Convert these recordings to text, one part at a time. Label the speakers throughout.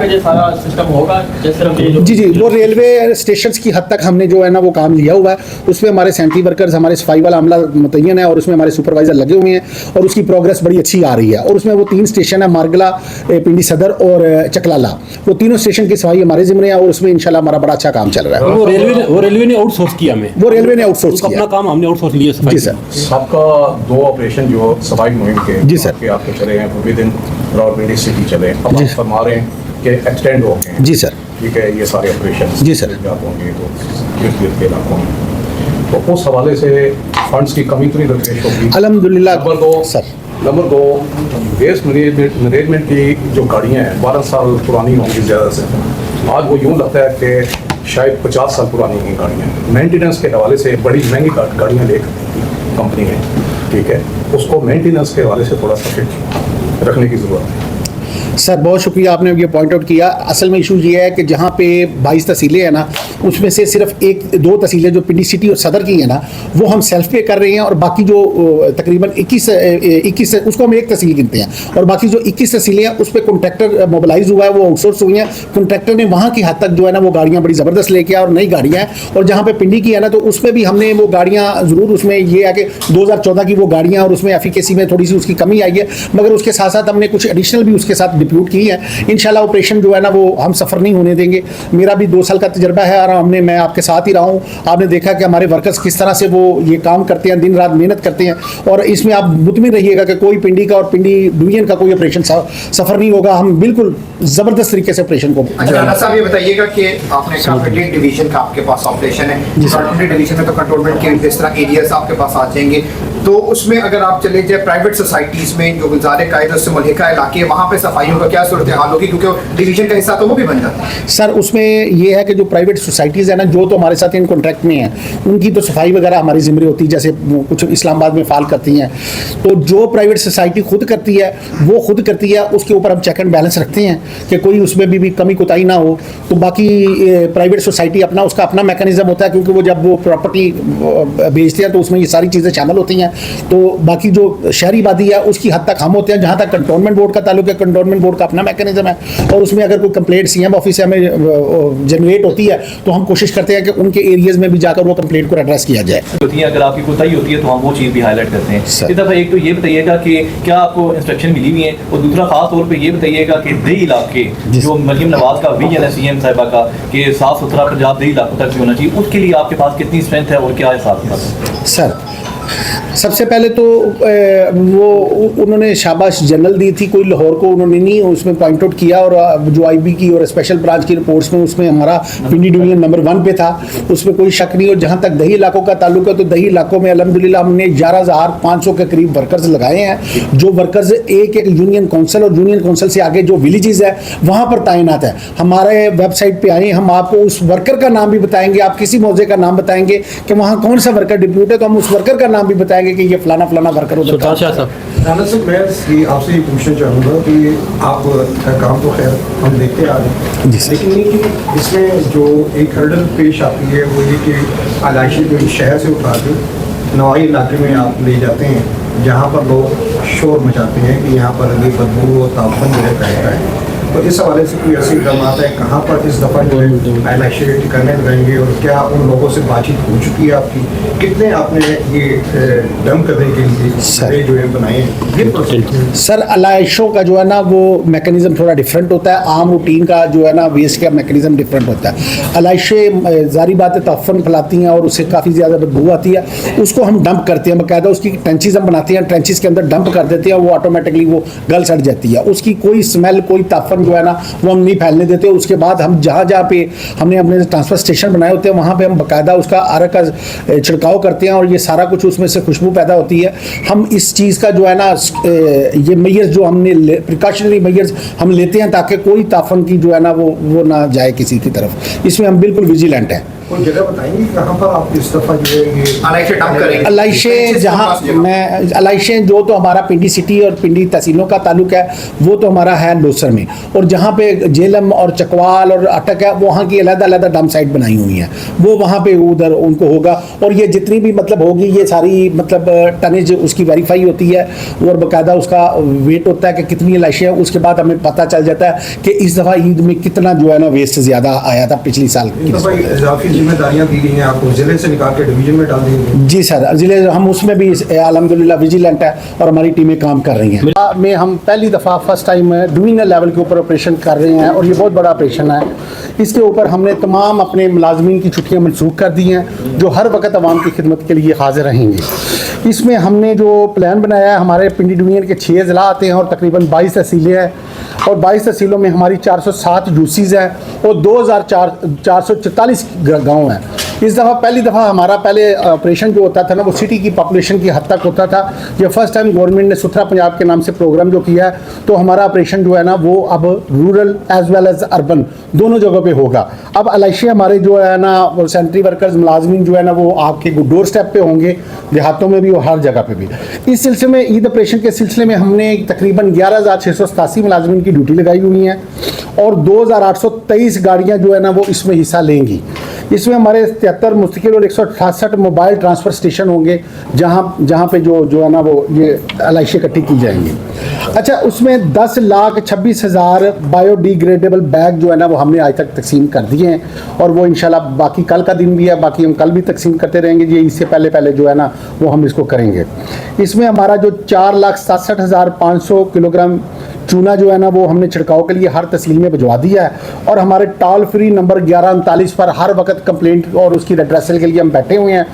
Speaker 1: पे जो सारा सिस्टम होगा जैसे
Speaker 2: जी जी, वो रेलवे स्टेशन की हद तक हमने जो है ना वो काम लिया हुआ है। उसमें हमारे सैनिटरी वर्कर्स, हमारे सफाई वाला अमला मुतय्यन है और उसमें हमारे सुपरवाइजर लगे हुए हैं और उसकी प्रोग्रेस बड़ी अच्छी आ रही है। और उसमें वो 3 स्टेशन है, मारगला, पिंडी सदर और चकलाला, वो तीनों स्टेशन की सफाई हमारे जिम्मे है और उसमें इंशाल्लाह हमारा बड़ा अच्छा काम चल रहा है।
Speaker 3: वो रेलवे ने आउटसोर्स किया हमें,
Speaker 2: वो रेलवे ने आउटसोर्स किया,
Speaker 3: अपना काम हमने आउटसोर्स लिया सफाई।
Speaker 2: जी सर।
Speaker 4: आपका 2 ऑपरेशन जो सफाई मुहिम के
Speaker 2: जी सर,
Speaker 4: आपके चले हैं विद इन रावलपिंडी सिटी चले, अब आप फरमा रहे हैं कि एक्सटेंड हो गए।
Speaker 2: जी सर,
Speaker 4: ठीक है, ये सारे ऑपरेशन
Speaker 2: जी सर
Speaker 4: होंगे तो गिरद के इलाकों में, तो उस हवाले से फंड्स की कमी तो नहीं दरपेश होगी?
Speaker 2: अल्हम्दुलिल्लाह।
Speaker 4: Number 2
Speaker 2: sir,
Speaker 4: number 2, waste management की जो गाड़ियाँ हैं 12 साल पुरानी होंगी ज़्यादा से, आज वो यूँ लगता है कि शायद 50 साल पुरानी हैं गाड़ियाँ। मेंटेनेंस के हवाले से बड़ी महंगी गाड़ियाँ ले कंपनी है, ठीक है, उसको मेंटेनेंस के हवाले से थोड़ा सा फिट रखने की ज़रूरत है।
Speaker 2: सर बहुत शुक्रिया, आपने ये पॉइंट आउट किया। असल में इशू ये है कि जहाँ पे 22 तहसीलें हैं ना, उसमें से सिर्फ 1-2 तहसीलें जो पिंडी सिटी और सदर की हैं ना, वो हम सेल्फ पे कर रहे हैं और बाकी जो तकरीबन 21 उसको हम एक तहसील गिनते हैं और बाकी जो 21 तहसीलें हैं उस पर कॉन्ट्रैक्टर मोबिलाइज हुआ है, वो आउटसोर्स हुई हैं। कॉन्ट्रैक्टर ने वहाँ की हद तक जो है ना वो गाड़ियाँ बड़ी ज़बरदस्त लेके आया और नई गाड़ियाँ हैं। और जहाँ पे पिंडी की है ना, तो उसमें भी हमने वो गाड़ियाँ ज़रूर, उसमें ये है कि 2014 की वो गाड़ियाँ और उसमें एफिकेसी में थोड़ी सी उसकी कमी आई है, मगर उसके साथ साथ हमने कुछ एडिशनल भी उसके साथ डिप्यूट की है। इंशाल्लाह ऑपरेशन जो है ना वो हम सफ़र नहीं होने देंगे। मेरा भी 2 साल का तजर्बा है और मैं आपके साथ ही रहा हूँ। आपने देखा कि हमारे वर्कर्स किस तरह से वो ये काम करते हैं, दिन रात मेहनत करते हैं और इसमें आप मुतमिन रहिएगा कि कोई पिंडी का और पिंडी डिवीजन का कोई ऑपरेशन सफ़र नहीं होगा। हम बिल्कुल ज़बरदस्त तरीके से ऑपरेशन को।
Speaker 5: अच्छा साहब, ये बताइएगा कि आपने कहा डिवीजन का आपके पास ऑपरेशन है, डिवीजन में तो कंट्रोलमेंट के इस तरह एरियाज आपके पास आ जाएंगे, तो उसमें अगर आप चले जाए प्राइवेट सोसाइटीज़ में जो गुज़ारे कायदे से मुल्हिका इलाके, वहाँ पे सफाइयों का क्या सूरत हाल होगी, क्योंकि डिवीजन का हिस्सा तो वो भी बन जाता है?
Speaker 2: सर उसमें ये है कि जो प्राइवेट सोसाइटीज़ है ना, जो तो हमारे साथ इन कॉन्ट्रैक्ट में हैं, उनकी तो सफाई वगैरह हमारी जिम्मेदारी होती है, जैसे कुछ इस्लामाबाद में फाल करती हैं। तो जो प्राइवेट सोसाइटी खुद करती है वो खुद करती है, उसके ऊपर हम चेक एंड बैलेंस रखते हैं कि कोई उसमें भी कमी कोताही ना हो। तो बाकी प्राइवेट सोसाइटी अपना उसका अपना मैकेनिज्म होता है, क्योंकि वो जब वो प्रॉपर्टी बेचते हैं तो उसमें ये सारी चीज़ें शामिल होती हैं। तो बाकी जो शहरी आबादी है उसकी हद तक हम होते हैं। जहाँ तक कंटोनमेंट बोर्ड का ताल्लुक है, कंटोनमेंट बोर्ड का अपना मैकेनिज्म है और उसमें अगर कोई कंप्लेंट सीएम ऑफिस से हमें जनरेट होती है तो हम कोशिश करते हैं कि उनके एरियाज में भी जाकर वो कंप्लेंट को एड्रेस किया जाए।
Speaker 6: होती है, अगर आपकी कोताही होती है तो हम वो चीज़ भी हाईलाइट करते हैं। इस दफ़ा एक तो ये बताइएगा कि क्या आपको इंस्ट्रक्शन मिली हुई है, और दूसरा खास तौर पे ये बताइएगा कि दही इलाके जो मरीम नवाज का विजन है सीएम साहिबा का कि साफ सुथरा पंजाब दही इलाकों तक भी होना चाहिए, उसके लिए आपके पास कितनी स्ट्रेंथ है और क्या हिसाब है?
Speaker 2: सर सबसे पहले तो वो उन्होंने शाबाश जनरल दी थी, कोई लाहौर को उन्होंने नहीं उसमें पॉइंट आउट किया। और जो आईबी की और स्पेशल ब्रांच की रिपोर्ट्स में उसमें हमारा पिंडी डिवीजन नंबर 1 पे था, उसमें कोई शक नहीं। और जहाँ तक दही इलाकों का ताल्लुक है तो दही इलाकों में अल्हम्दुलिल्लाह हमने 11,500 के करीब वर्कर्स लगाए हैं, जो वर्कर्स एक यूनियन काउंसिल और यूनियन काउंसिल से आगे जो विलेजेस है वहाँ पर तैनात है। हमारे वेबसाइट पर आए, हम आपको उस वर्कर का नाम भी बताएंगे, आप किसी मौजे का नाम बताएंगे कि वहाँ कौन सा वर्कर डिप्यूट है तो हम उस वर्कर का नाम भी बताएंगे कि ये फलाना फलाना वर्कर उधर का।
Speaker 7: राना साहब, मैं आपसे ये पूछना चाहूँगा कि आप काम तो खैर हम देखते आ रहे हैं, लेकिन इसमें जो एक हर्डल पेश आती है वो ये कि आलाइशी जो शहर से उठा के नवाई इलाके में आप ले जाते हैं, जहाँ पर लोग शोर मचाते हैं कि यहाँ पर ये बदबू और तापमान जो रहता है। तो इस हवाले से कोई ऐसी इक़दामात है कहाँ पर इस दफ़ा जो है आइलैश करने लगाएंगे, और क्या उन लोगों से बातचीत हो चुकी है आपकी? कितने आपने ये डम करने के लिए जो है बनाए हैं?
Speaker 2: सर आलाइशों का जो है ना वो मैकेनिज़्म थोड़ा डिफरेंट होता है, आम रूटीन का जो है ना वेस्ट का मैकेनिज़्म डिफरेंट होता है। आलाइशें जारी बात है तफन फैलाती हैं और उससे काफ़ी ज़्यादा बदबू आती है, उसको हम डंप करते हैं, बाकायदा उसकी ट्रेंचेस हम बनाते हैं, ट्रेंचेस के अंदर डंप कर देते हैं, वो ऑटोमेटिकली वो गल सड़ जाती है। उसकी कोई स्मेल कोई तापन जो है ना वो हम नहीं फैलने देते। उसके बाद हम जहाँ जहाँ पे हमने अपने ट्रांसफर स्टेशन बनाए होते हैं वहाँ पे हम बाकायदा उसका आरक का छिड़काव करते हैं और ये सारा कुछ उसमें से खुशबू पैदा होती है। हम इस चीज़ का जो है ना ये मेजर्स जो हमने प्रिकॉशनरी मेजर्स हम लेते हैं ताकि कोई ताफन की जो है ना वो ना जाए किसी की तरफ। इसमें हम बिल्कुल विजिलेंट हैं।
Speaker 7: कोई जगह बताएंगे कहाँ पर आप इस दफ़ा जो है ये
Speaker 5: अलाइशे डंप करेंगे
Speaker 2: अलाइशें जहाँ मैं अलाइशें जो तो हमारा पिंडी सिटी और पिंडी तहसीलों का ताल्लुक है वो तो हमारा है लोसर में, और जहाँ पे जेलम और चकवाल और अटक है वहाँ की अलग-अलग डंप साइट बनाई हुई हैं, वो वहाँ पे उधर उनको होगा। और ये जितनी भी मतलब होगी ये सारी मतलब टनेज उसकी वेरीफाई होती है और बाकायदा उसका वेट होता है कि कितनी अलाइशें हैं, उसके बाद हमें पता चल जाता है कि इस दफ़ा ईद में कितना जो है ना वेस्ट ज़्यादा आया था पिछली साल की।
Speaker 7: तो भाई इजाफी जिम्मेदारियाँ दी गई हैं आपको, ज़िले से निकाल के डिवीजन में डाल दी गई।
Speaker 2: जी सर, ज़िले हम उसमें भी अल्हम्दुलिल्लाह विजिलेंट है और हमारी टीमें काम कर रही हैं। में हम पहली दफ़ा फर्स्ट टाइम डिवीजनल लेवल के ऊपर ऑपरेशन कर रहे हैं और ये बहुत बड़ा ऑपरेशन है। इसके ऊपर हमने तमाम अपने मुलाजमीन की छुट्टियाँ मनसूख कर दी हैं जो हर वक्त आवाम की खिदमत के लिए हाजिर रहेंगे। इसमें हमने जो प्लान बनाया है, हमारे पिंडी डिवीजन के 6 ज़िला आते हैं और तकरीबन 22 तहसीलें हैं और 22 तहसीलों में हमारी 407 यूसीज़ हैं और 2444 गाँव हैं। इस दफ़ा पहली दफ़ा हमारा पहले ऑपरेशन जो होता था ना वो सिटी की पॉपुलेशन की हद तक होता था। ये फर्स्ट टाइम गवर्नमेंट ने सुथरा पंजाब के नाम से प्रोग्राम जो किया है, तो हमारा ऑपरेशन जो है ना वो अब rural as well as urban दोनों जगहों पे होगा। अब अलाइशे हमारे जो है ना वो सेंट्री वर्कर्स मुलाजमीन जो है ना वो आपके डोर स्टेप पे होंगे, देहातों में भी और हर जगह पे भी। इस सिलसिले में ईद ऑपरेशन के सिलसिले में हमने तकरीबन 11,687 मुलाजमीन की ड्यूटी लगाई हुई हैं और 2,823 गाड़ियाँ जो है ना वो इसमें हिस्सा लेंगी। इसमें हमारे 73 मुस्तकिल और 168 मोबाइल ट्रांसफ़र स्टेशन होंगे जहाँ पे जो है ना वो ये अलाइशे इकट्ठी की जाएंगी। अच्छा, उसमें 10,26,000 बायोडिग्रेडेबल बैग जो है ना वो हमने आज तक तकसीम कर दिए हैं और वो इंशाल्लाह बाकी कल का दिन भी है, बाकी हम कल भी तकसीम करते रहेंगे। ये इससे पहले जो है ना वो हम इसको करेंगे। इसमें हमारा जो 4,67,500 किलोग्राम चूना जो है ना वो हमने छिड़काव के लिए हर तहसील में भिजवा दिया है और हमारे टॉल फ्री नंबर 1139 पर हर वक्त कंप्लेंट और उसकी रेड्रेसल के लिए हम बैठे हुए हैं।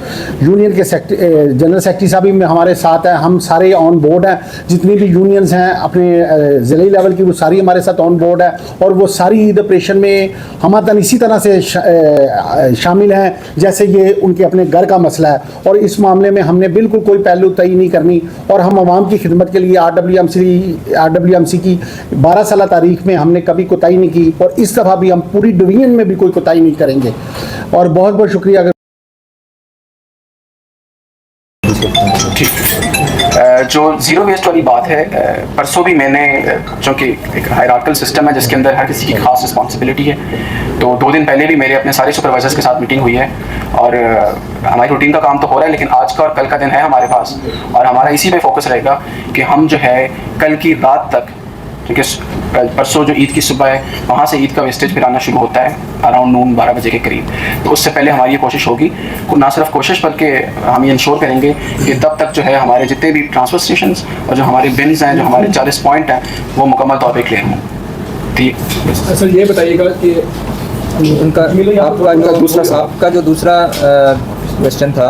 Speaker 2: यूनियन के जनरल सेक्रेटरी साहब भी हमारे साथ हैं, हम सारे ऑन बोर्ड हैं। जितनी भी यूनियंस हैं अपने ज़िले लेवल की वो सारी हमारे साथ ऑन बोर्ड है और वो सारी ईद ऑपरेशन में हमारे इसी तरह से शामिल हैं जैसे ये उनके अपने घर का मसला है। और इस मामले में हमने बिल्कुल कोई पहलू तय नहीं करनी और हम आवाम की खिदमत के लिए RWMC की 12 साल तारीख में हमने कभी कोताही नहीं की और इस दफ़ा भी हम पूरी डिवीजन में भी कोई कोताही नहीं करेंगे। और बहुत बहुत शुक्रिया।
Speaker 8: जो ज़ीरो वेस्ट वाली बात है, परसों भी मैंने, चूँकि एक हायरार्किकल सिस्टम है जिसके अंदर हर किसी की खास रिस्पॉन्सिबिलिटी है, तो 2 दिन पहले भी मेरे अपने सारे सुपरवाइजर्स के साथ मीटिंग हुई है और हमारी रूटीन का काम तो हो रहा है, लेकिन आज का और कल का दिन है हमारे पास और हमारा इसी पे फोकस रहेगा कि हम जो है कल की रात तक, क्योंकि परसों जो ईद की सुबह है वहाँ से ईद का वेस्टेज फिर आना शुरू होता है अराउंड नून 12 बजे के करीब, तो उससे पहले हमारी ये कोशिश होगी, ना सिर्फ कोशिश बल्कि हम ये इंश्योर करेंगे कि तब तक जो है हमारे जितने भी ट्रांसफर स्टेशंस और जो हमारे बिन्स हैं, जो हमारे 40 पॉइंट हैं, वो मुकम्मल तौर पर क्लियर हों। ठीक
Speaker 1: सर, ये बताइएगा कि
Speaker 9: आपका जो दूसरा क्वेश्चन था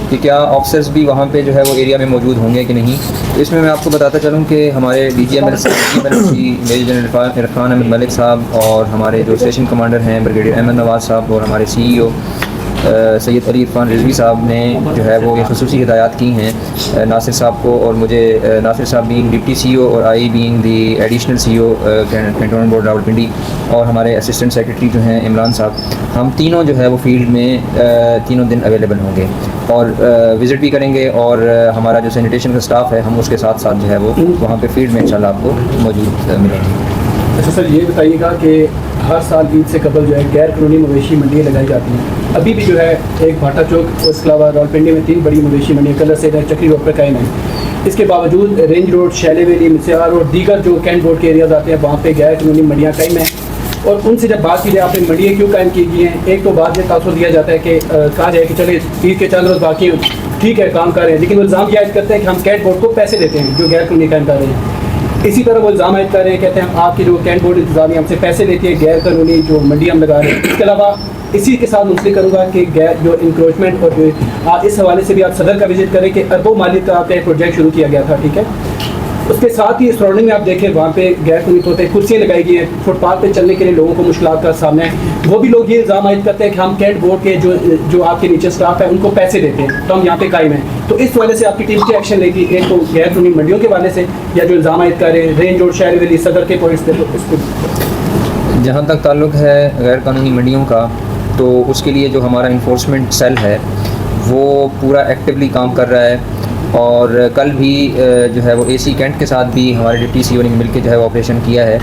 Speaker 9: कि क्या ऑफिसर्स भी वहाँ पे जो है वो एरिया में मौजूद होंगे कि नहीं, तो इसमें मैं आपको बताता चलूँ कि हमारे DGML major general Irfan Ahmed Malik साहब और हमारे जो स्टेशन कमांडर हैं ब्रिगेडियर अहमद नवाज़ साहब और हमारे CEO सैयद अली इरफान रिजवी साहब ने जो है वो ये खसूसी हिदायत की हैं नासिर साहब को और मुझे, नासिर साहब बीइंग डिप्टी CEO और I being the additional CEO cantonment board Rawalpindi और हमारे असिस्टेंट सेक्रेटरी जो हैं इमरान साहब, हम तीनों जो है वो फील्ड में तीनों दिन अवेलेबल होंगे और विज़िट भी करेंगे और हमारा जो सैनिटेशन का स्टाफ है हम उसके साथ साथ जो है वो वहाँ पे फील्ड में इंशाल्लाह आपको मौजूद मिलेंगे।
Speaker 1: अच्छा सर, ये बताइएगा कि हर साल ईद से कबल जो है गैर कानूनी मवेशी मंडियाँ लगाई जाती हैं। अभी भी जो है एक भाटा चौक और इसके अलावा रावलपिंडी में 3 बड़ी मवेशी मंडियाँ कलर से चक्री रोड पर कायम हैं। इसके बावजूद रेंज रोड, शैले वैली, मिसियार और दीगर जो कैंट बोर्ड के एरियाज आते हैं वहाँ पे गैर कानूनी मंडियाँ कायम हैं। और उनसे जब बात की जाए आपने मंडियाँ क्यों कायम की गई हैं, एक तो बाद में तासुर दिया जाता है कि कहा जाए कि चले ईद के 4 रोज़ बाकी ठीक है काम कर रहे हैं, लेकिन वो इल्ज़ाम यह करते हैं कि हम कैंट बोर्ड को पैसे देते हैं जो गैर कानूनी कायम कर रहे हैं। इसी तरह वो इल्ज़ाम आयद कर रहे हैं, कहते हैं आपकी जो कैंट बोर्ड इंतजामिया हमसे पैसे लेती है गैर कानूनी जो मंडी हम लगा रहे हैं। इसके अलावा इसी के साथ मुस्लिम करूँगा कि गैर जो इंक्रोचमेंट और जो इस हवाले से भी आप सदर का विजिट करें कि अरबों मालिक का आपका एक प्रोजेक्ट शुरू किया गया था, ठीक है। उसके साथ ही सराउंडिंग में आप देखें वहाँ पे गैर कानूनी तौर पर कुर्सियाँ लगाई गई हैं, फुटपाथ पे चलने के लिए लोगों को मुश्किलात का सामना है। वो भी लोग ये इल्ज़ाम आयद करते हैं कि हम कैंट बोर्ड के जो आपके नीचे स्टाफ है उनको पैसे देते हैं तो हम यहाँ पे कायम हैं। तो इस वजह से आपकी टीम क्या एक्शन लेगी, एक तो गैर कानूनी मंडियों के हवाले से या जो इल्ज़ाम आयद कर रहे हैं रेंज और शहर वैली सदर के पॉइंट्स पे, तो इसको
Speaker 9: जहाँ तक ताल्लुक़ है गैर कानूनी मंडियों का, तो उसके लिए जो हमारा इन्फोर्समेंट सेल है वो पूरा एक्टिवली काम कर रहा है। और कल भी जो है वो AC कैंट के साथ भी हमारे डिप्टी CEO ने मिलकर जो है वो ऑपरेशन किया है।